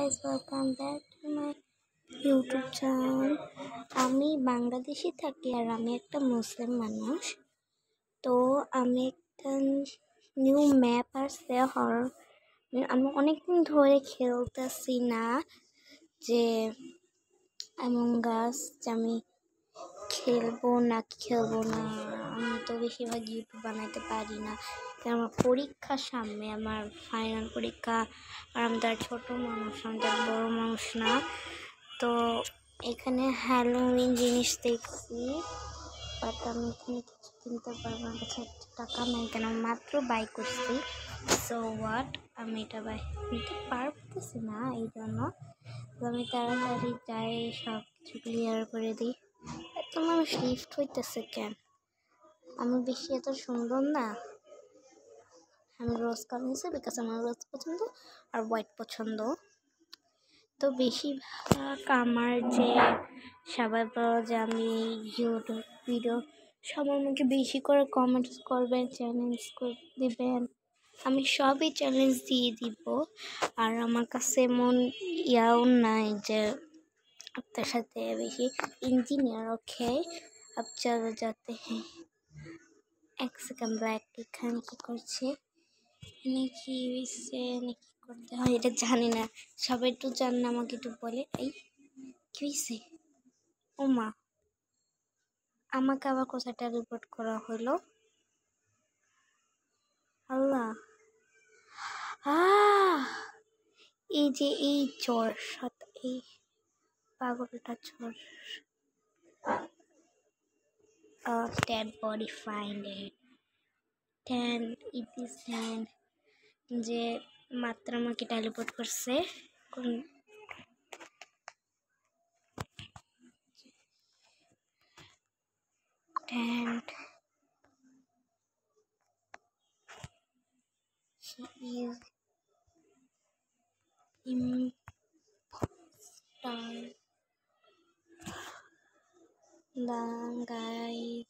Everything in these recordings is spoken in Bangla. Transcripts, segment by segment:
guys, welcome back to my YouTube channel. আমি বাংলাদেশে থাকি আর আমি একটা মুসলিম মানুষ। তো আমি একটা নিউ ম্যাপ আসছে হরর, আমি অনেকদিন ধরে খেলতেছি না যে অ্যামং আস, আমি খেলবো না। আমি তো বেশিরভাগ ইউটিউব বানাইতে পারি না, কারণ আমার পরীক্ষার সামনে, আমার ফাইনাল পরীক্ষা। আর আমি তার ছোটো মানুষ, আমি তার বড়ো মানুষ না। তো এখানে হ্যালোউইন জিনিস দেখছি, বাট আমি এখানে কিছু কিনতে পারবো না, কাছে টাকা নেই, কেন মাত্র বাই করছি। সো হোয়াট, আমি এটা বাই নিতে পারতেছি না, এই জন্য আমি তাড়াতাড়ি যাই সব কিছু ক্লিয়ার করে দিই। এত মানুষ লিফট হইতেছে কেন? আমি বেশি এত সুন্দর না। আমি রোজ কালার বিকজ আমার রোজ পছন্দ আর হোয়াইট পছন্দ। তো বেশিরভাগ আমার যে সবাই বলো যে আমি ইউটিউব ভিডিও, সবাই আমাকে বেশি করে কমেন্টস করবেন, চ্যালেঞ্জ দিবেন, আমি সবই চ্যালেঞ্জ দিয়ে দিব। আর আমার কাছে এমন ইয়াও নাই যে আপনার সাথে বেশি ইঞ্জিনিয়ার। ওকে, अब चलो जाते हैं। এক সেকেন্ড, ব্ল্যাক এখানে কি করছে, কি হয়েছে, কি করতে হয় এটা জানি না। সবাই একটু জান না, আমাকে একটু বলে। এই কি হয়েছে? ও মা, আমাকে আবার কোথাটা রিপোর্ট করা হলো? আল্লাহ, এই যে এই চোর, এই পাগলটা চোর। Dead body find it. 10 it is 10 যে মাত্র আমাকে টেলিপোর্ট করছে। And she is imposter. Guys,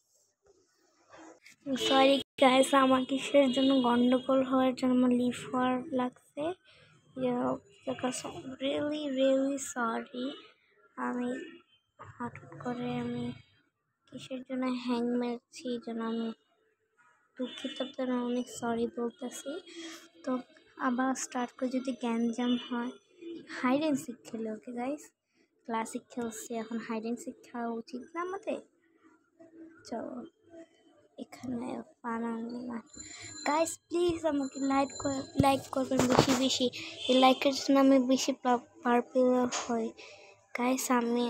sorry guys, আমার কিসের জন্য গন্ডগোল হওয়ার জন্য আমার লিভ হওয়ার লাগছে। Really really sorry. আমি হঠাৎ করে আমি কিসের জন্য হ্যাং মারছি, এই জন্য আমি দুঃখিত, আপনারা অনেক সরি বলতেছি। তো আবার স্টার্ট করে যদি গ্যাঞ্জাম হয়, হাইড অ্যান্ড সিক খেলে। ওকে গাইস, ক্লাসিক খেলছি, এখন হাইড অ্যান্ড সিক খেলা উচিত না আমাদের? চলো, এখানে গাইস প্লিজ আমাকে লাইক করবেন বেশি বেশি। এই লাইকের জন্য আমি বেশি পপুলার হই। গাইস, আমি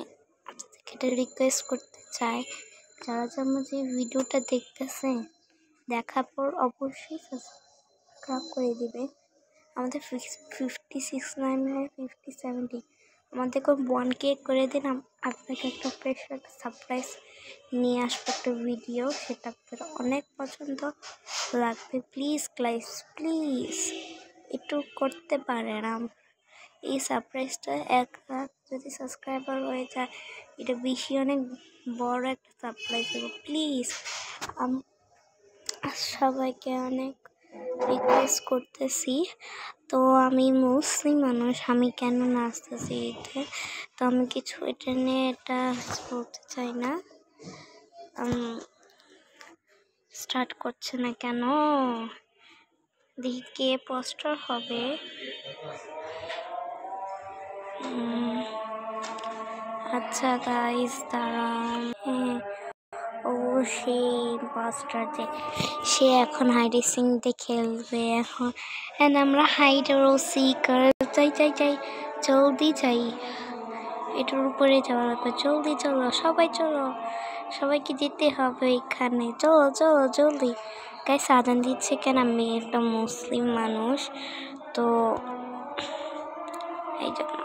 আপনাদেরকে একটা রিকোয়েস্ট করতে চাই, যারা আমার যে ভিডিওটা দেখতেছে, দেখার পর অবশ্যই সাবস্ক্রাইব করে দিবে। আমাদের 50-69-50-70 আমাদের 1K করে দিন, আপনাকে একটা ফ্রেশ একটা সারপ্রাইজ নিয়ে আসবো, একটা ভিডিও, সেটা আপনাদের অনেক পছন্দ লাগবে। প্লিজ গাইস, প্লিজ একটু করতে পারেন। এই সারপ্রাইজটা 1 লাখ যদি সাবস্ক্রাইবার হয়ে যায়, এটা বেশি অনেক বড় একটা সারপ্রাইজ দেবো। প্লিজ সবাইকে অনেক রিকোয়েস্ট করতেছি। তো আমি মুসলিম মানুষ, আমি কেন নাচতেছি এটা, তো আমি কিছু এটা নিয়ে এটা বলতে চাই না। স্টার্ট করছে না কেন? দেখি কে পোস্টার হবে। আচ্ছা গাইস, দাঁড়ান। ও সেই পোস্টার যে সে এখন হাইডে সিংতে খেলবে এখন। এন্ড আমরা হাইডার ও সিকার যাই জলদি যাই, এটার উপরে যাওয়া লাগবে। জলদি চলো, সবাই চলো, সবাইকে যেতে হবে এখানে। চলো জলদি। গাইস আজান দিচ্ছে কেন? আমি একটা মুসলিম মানুষ, তো এই জন্য।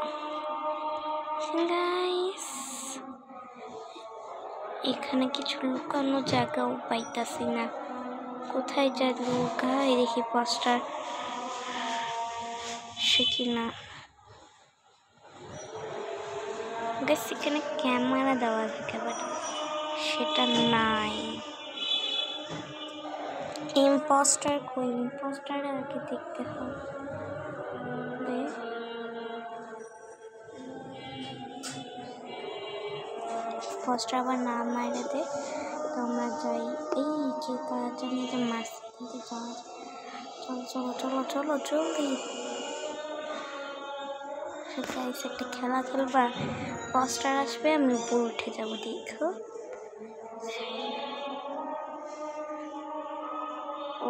গাইস এখানে কিছু লুকানো জায়গাও পাইতাছি না, কোথায় যা লুকাই দেখি পোস্টার সে কিনা। গাইস এখানে ক্যামেরা দেওয়া থাকে, বাট সেটা নাই। ইম্পোস্টার কই? ইম্পোস্টার আগে দেখতে হবে। পোস্টার আবার না মাইরে দে। তো আমরা যাই, এই যে জানি যে মাছ কিনতে যাওয়া যায়। চলো চলো চলো চলো জলদি। গাইস একটা খেলা খেলবা, পোস্টার আসবে আমি উপর উঠে যাব, দেখো।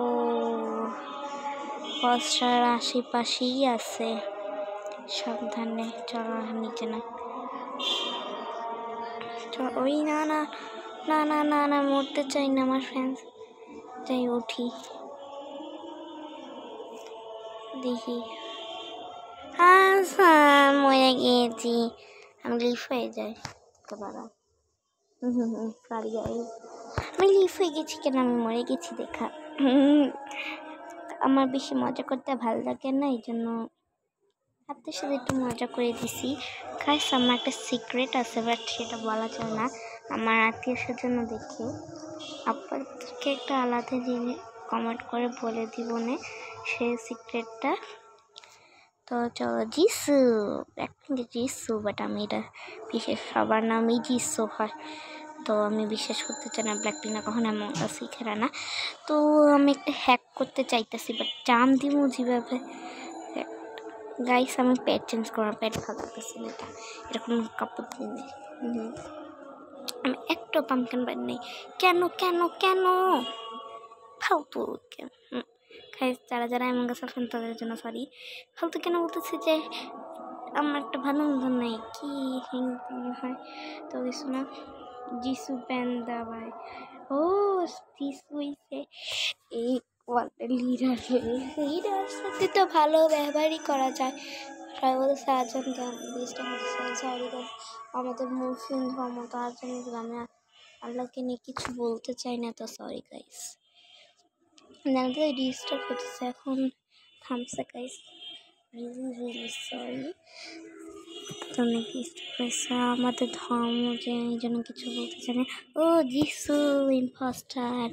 ও পোস্টার আশেপাশেই আছে, সাবধানে চলো নিচে না। ওই না না না না না না মরতে চাই না আমার ফ্রেন্ডস। যাই উঠি দেখি। হ্যাঁ মরে গিয়েছি, আমি লিফ হয়ে যাই তো বাবা। সরি গাইস, আমি লিফ হয়ে গেছি কেন, আমি মরে গেছি দেখা। আমার বেশি মজা করতে ভালো লাগে না, এই জন্য আপনার সাথে একটু মজা করে দিছি। গাইস আমার একটা সিক্রেট আছে, বাট সেটা বলা যায় না আমার আত্মীয় স্বজন দেখে। আপনাদেরকে একটা আলাদা জিনিস কমেন্ট করে বলে দিব না সেই সিক্রেটটা। তো চলো জিসু, ব্ল্যাকপিঙ্কের জিসু, বাট আমি এটা বিশেষ সবার নামই জিসু হয়, তো আমি বিশ্বাস করতে চাই না ব্ল্যাকপিঙ্ক না কখনো এমন শিখে না। তো আমি একটা হ্যাক করতে চাইতেছি, বাট জান দিব যেভাবে। গাইস আমি প্যাড চেঞ্জ করার, প্যাড ভালো লাগতেছি না, এরকম কাপড় দিয়ে আমি একটু পাম্পকিন ব্যাড নেই। কেন কেন কেন ফালতু কেন? গাইস যারা যারা এমন গাছ আছেন তাদের জন্য সরি। ফালতু কেন বলতেছে যে আমার একটা ভালো মতো নেই কি হয়, তো কিছু না। যিশু প্যান্ডা ভাই, ও যিশু হইছে এই লিডার, লিডার সাথে তো ভালো ব্যবহারই করা যায়। সবাই বলতেছে আজান গান সরি আমাদের মুসলিম ধর্ম তো আজান গ্রামে আল্লাহকে নিয়ে কিছু বলতে চাই না, তো সরি গাইস। জানতে ডিস্টার্ব করতেছে এখন, থামছে গাইস, রিয়েলি সরি। তো অনেক ডিস্টার্ব করছে আমাদের ধর্ম, যে এই জন্য কিছু বলতে চাই না। ও যিশু ইম্পোস্টার।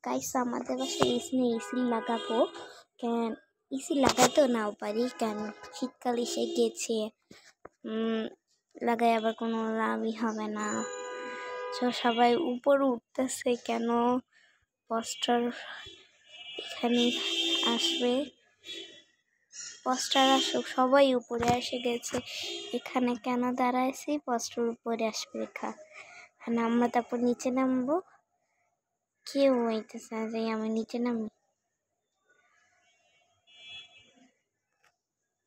গাইস আমাদের বাসায় এসি নেই, এসি লাগাবো কেন, এসি লাগাতেও নাও পারি কেন, শীতকাল এসে গেছে, লাগাই আবার কোনো লাভই হবে না। তো সবাই উপরে উঠতেছে কেন, পোস্টার এখানে আসবে, পোস্টার আসুক, সবাই উপরে এসে গেছে, এখানে কেন দাঁড়াইছি, পোস্টার উপরে আসবে লেখা, আমরা তারপর নিচে নামবো। কেউ হইতেছে যে আমি নিচে নামি,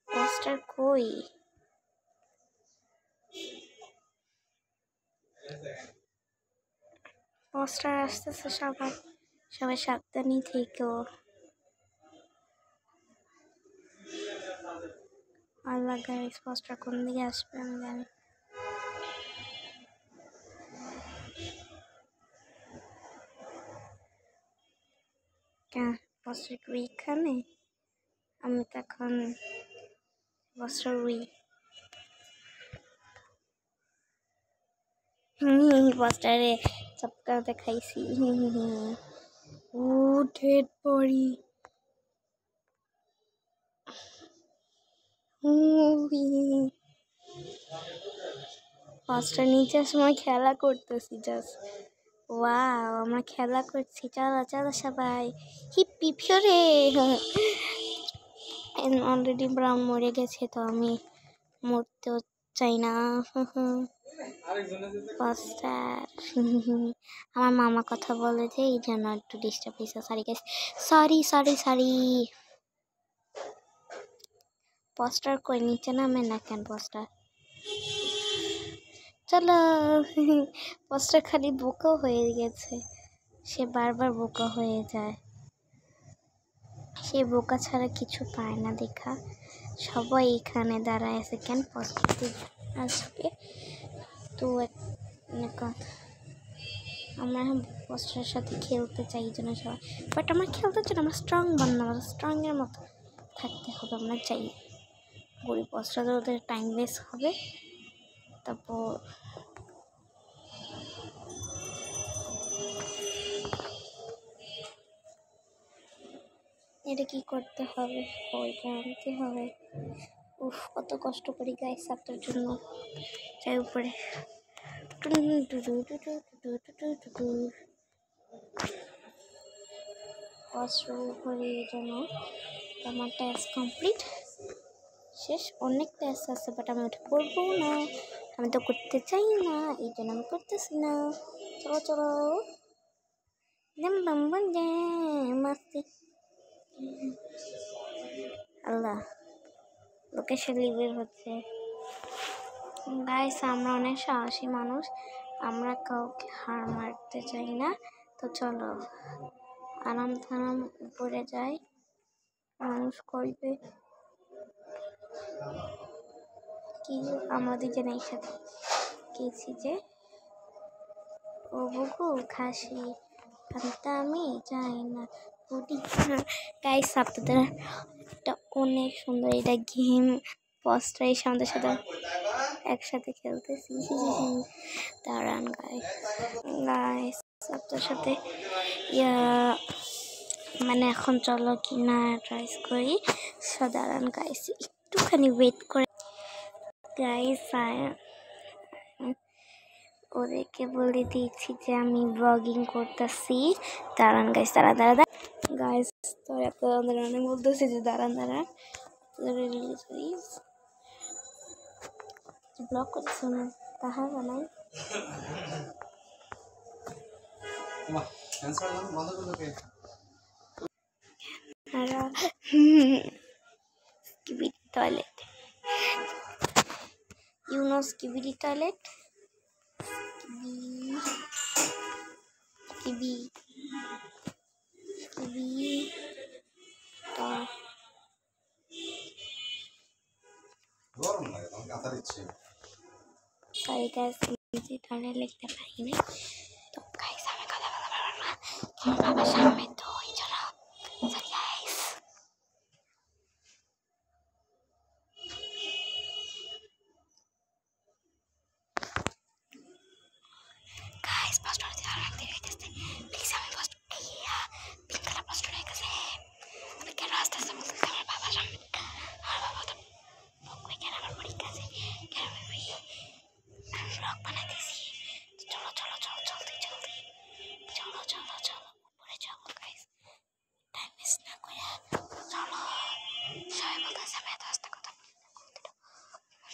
পোস্টার কই, পোস্টার আসতেছে, সবাই সবাই সাবধানে থেকো। আল্লাহ গাইস পোস্টার কোন দিকে আসবে আমি জানি। কেন পোস্টার এখানে, আমি তো এখন পোস্টার পোস্টারে চপকাতে খাইছি। ও ডেড বডি, পোস্টার নিচে সময় খেলা করতেছি জাস্ট, ওয়াও আমরা খেলা করছি, চলো চলো সবাই হিপ্পি ফিওরে। অলরেডি ব্রাউন মরে গেছে, তো আমি মরতেও চাই না। পোস্টার আমার মামা কথা বলে যে এই জন্য একটু ডিস্টার্ব হয়েছে, sorry guys, sorry sorry sorry. Poster কই নিচে নামে না কেন, পোস্টার চলো। পোস্টার খালি বোকা হয়ে গেছে, সে বারবার বোকা হয়ে যায়, সে বোকা ছাড়া কিছু পায় না দেখা। সবাই এখানে দাঁড়ায় আছে কেন, পোস্টার আসবে তো কথা, আমরা পোস্টারের সাথে খেলতে চাই এই জন্য সবাই, বাট আমরা খেলতে চাই না, আমরা স্ট্রং বানানো, আমরা স্ট্রংয়ের মতো থাকতে হবে, আমরা চাই গরিব পোস্টারে ওদের টাইম ওয়েস্ট হবে। তারপর এটা কি করতে হবে, ওইটা আনতে হবে, উফ কত কষ্ট করি গাইস আপনার জন্য, যাই উপরে। শুরু করি যেন আমার টাস্ক কমপ্লিট শেষ। অনেক টাস্ক আছে বাট আমি ওটা করবো না, আমি তো করতে চাই না, এই জন্য আমি করতেছি না। চলো চলো মাস্তি আল্লাহ লোকেশন লিভের হচ্ছে। গাইস আমরা অনেক সাহসী মানুষ, আমরা কাউকে হার মারতে চাই না। তো চলো আরাম থারাম উপরে যাই, মানুষ করবে কি আমরা দুজন একসাথে গেছি যে ও বুকু খাসি খানতে আমি যাই না বুটি। গাইস আপনাদের একটা অনেক সুন্দর এটা গেম পোস্টার এসে আমাদের সাথে একসাথে খেলতেছি। দাঁড়ান গাইস আপনার সাথে মানে এখন চলো কি না ট্রাই করি। দাঁড়ান গাইস একটুখানি ওয়েট করে। গাইস ওদেরকে বলে দিয়েছি যে আমি ব্লগিং করতেছি। দাঁড়ান গাইস দাঁড়া গাইস তো আপনাদের অনেক বলতেছি যে দাঁড়ান ব্লগ করতেছি না তাহা বানাই skibidi toilet, you know skibidi toilet, skibidi sorry guys skibidi toilet লিখতে পারি না তো গাইস আমি কথা বলতে পারবো না কিন্তু বাবা সামনে তো ওই জন্য sorry guys poster দিতে রাখতে হইতেছে প্লিজ আমি পোস্ট পিঙ্ক কালার পোস্টার হয়ে গেছে আমি কেন আস্তে আস্তে বলতেছি আমার বাবা সামনে আর বাবা তো ওই কেন আমার পরীক্ষা আছে কেন আমি ব্লগ বানাইতেছি। চলো জলদি উপরে যাবো গাইস টাইম মিস না করে চলো। সবাই বলতেছে আমি এত আস্তে কথা বলতে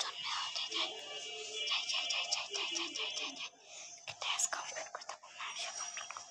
জন্মে যাই টাস্ক কমপ্লিট করতে মানুষের কমপ্লিট করবো।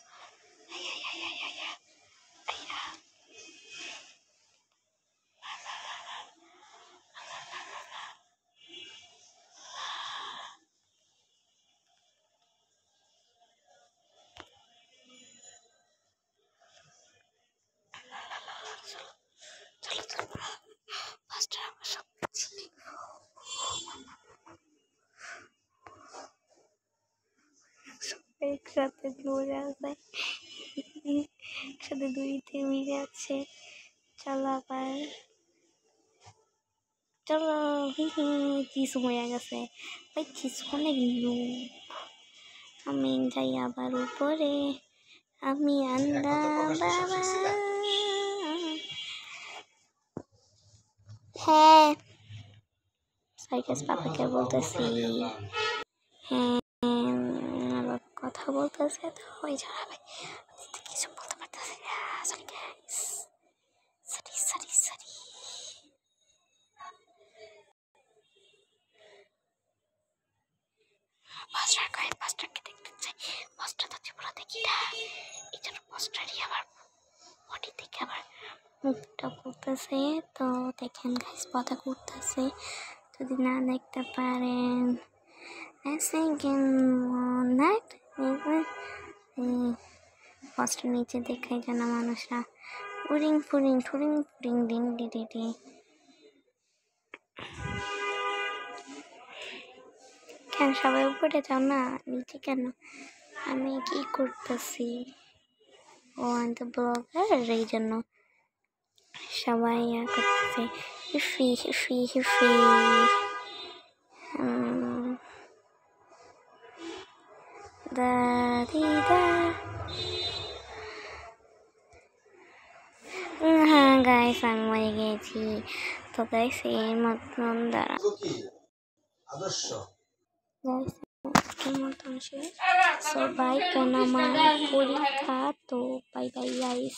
একসাথে দৌড়ে আছে একসাথে দড়িতে মিলে আছে। চলো আবার চলো কিছু হয়ে গেছে ভাই কিছু অনেক আমি যাই আবার উপরে আমি আন্দা বাবা। হ্যাঁ সাইকেল পাপাকে বলতেছি হ্যাঁ কথা বলতেছে তো ওই জন্য কিছু বলতে পারতেছি না। সরি গাইস সরি পোস্টারকে দেখতে চাই পোস্টার তো জীবনে দেখি না এই জন্য পোস্টারই আবার বডি দেখে আবার মুখটা করতেছে। তো দেখেন গাইস পথা করতেছে যদি না দেখতে পারেন পোস্টার নিচে দেখাই যেন মানুষরা উড়িং ফুরিং দিন ডিডি কেন সবাই উপরে যাও না নিচে কেন আমি কি করতেছি ও আমি তো ব্লগার এই জন্য সবাই করতেছে হিফি হ্যাঁ গাইস আমি মরে গিয়েছি। তো গাইস এর মতন দ্বারা গাইস আজকের মতন শেষ। সো বাই, কারণ আমার পরীক্ষা, তো বাই বাই গাইস।